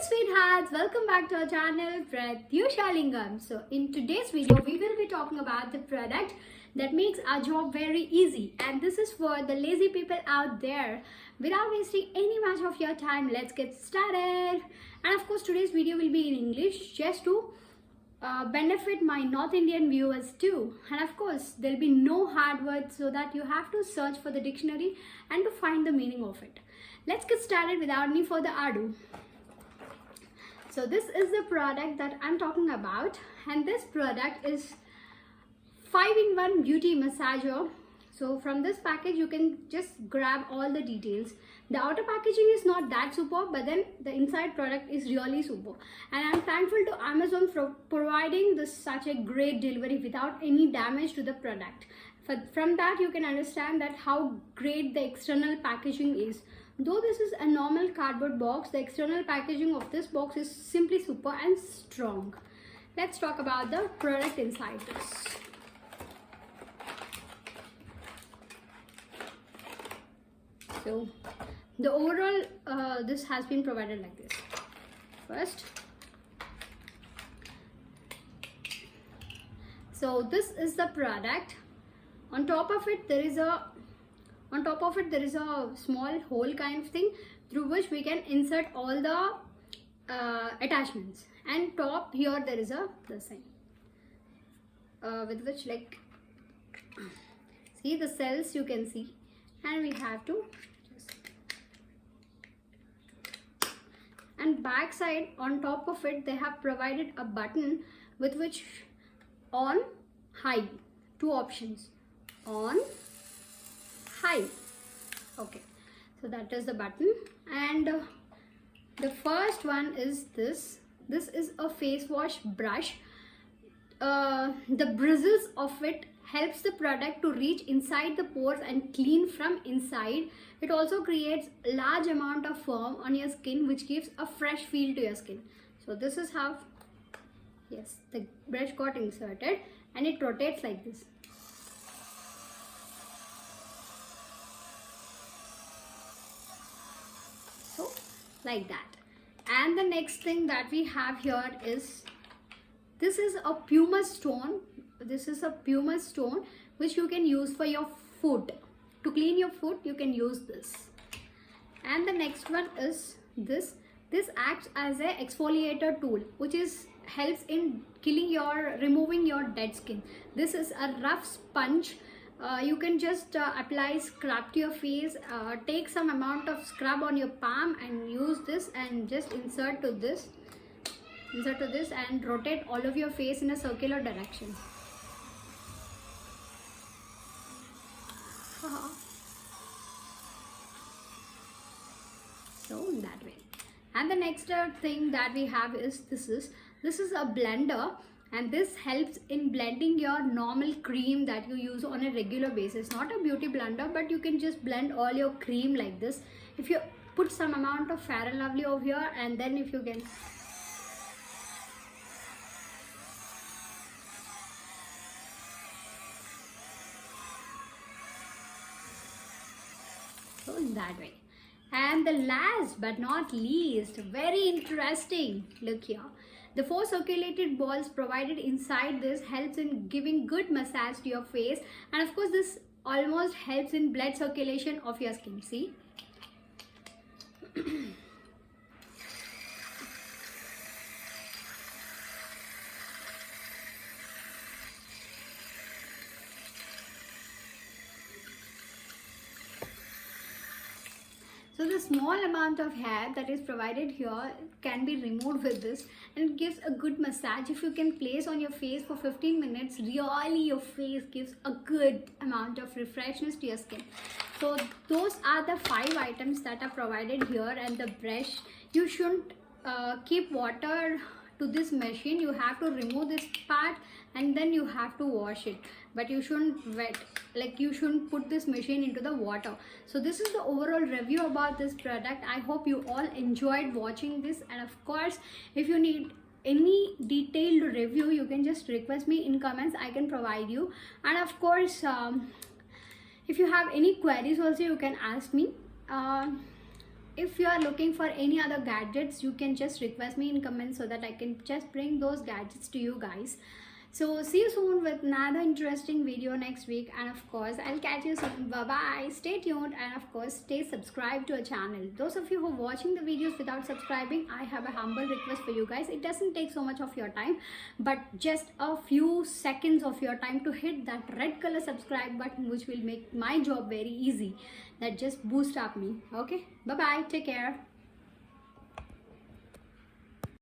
sweethearts, welcome back to our channel Pratyusha Lingam. So in today's video we will be talking about the product that makes our job very easy, and this is for the lazy people out there. Without wasting any much of your time, let's get started. And of course today's video will be in English just to benefit my North Indian viewers too. And of course there'll be no hard words so that you have to search for the dictionary and to find the meaning of it. Let's get started without any further ado. So this is the product that I'm talking about, and this product is 5-in-1 beauty massager. So from this package you can just grab all the details. The outer packaging is not that superb, but then the inside product is really super, and I'm thankful to Amazon for providing this such a great delivery without any damage to the product. From that you can understand that how great the external packaging is. Though this is a normal cardboard box, the external packaging of this box is simply super and strong. Let's talk about the product inside this. So the overall this has been provided like this. First, so this is the product. On top of it there is a small hole kind of thing through which we can insert all the attachments, and top here there is a plus sign with which, like, see the cells you can see, and we have to just, and back side on top of it they have provided a button with which on, high, two options, on, high. Okay, so that is the button. And the first one is this is a face wash brush. The bristles of it helps the product to reach inside the pores and clean from inside. It also creates a large amount of foam on your skin, which gives a fresh feel to your skin. So this is how, yes, the brush got inserted and it rotates like this. So like that. And the next thing that we have here is, this is a pumice stone. This is a pumice stone which you can use for your foot. To clean your foot you can use this. And the next one is this. This acts as a exfoliator tool which helps in removing your dead skin. This is a rough sponge. You can just apply scrub to your face, take some amount of scrub on your palm and use this, and just insert to this and rotate all of your face in a circular direction. So in that way. And the next thing that we have is this is a blender, and this helps in blending your normal cream that you use on a regular basis. Not a beauty blender, but you can just blend all your cream like this. If you put some amount of Fair and Lovely over here, and then if you can, so in that way. And the last but not least, very interesting, look here. The 4 circulated balls provided inside this helps in giving good massage to your face, and of course this almost helps in blood circulation of your skin. See? So the small amount of hair that is provided here can be removed with this, and it gives a good massage. If you can place on your face for 15 minutes, really your face gives a good amount of refreshness to your skin. So those are the 5 items that are provided here. And the brush, you shouldn't keep water to this machine. You have to remove this part and then you have to wash it, but you shouldn't you shouldn't put this machine into the water. So this is the overall review about this product. I hope you all enjoyed watching this, and of course if you need any detailed review you can just request me in comments. I can provide you. And of course if you have any queries also you can ask me. if you are looking for any other gadgets, you can just request me in comments so that I can just bring those gadgets to you guys. So see you soon with another interesting video next week, and of course I'll catch you soon. Bye bye, stay tuned, and of course stay subscribed to our channel. Those of you who are watching the videos without subscribing, I have a humble request for you guys. It doesn't take so much of your time, but just a few seconds of your time to hit that red color subscribe button, which will make my job very easy. That just boost up me. Okay, bye bye, take care.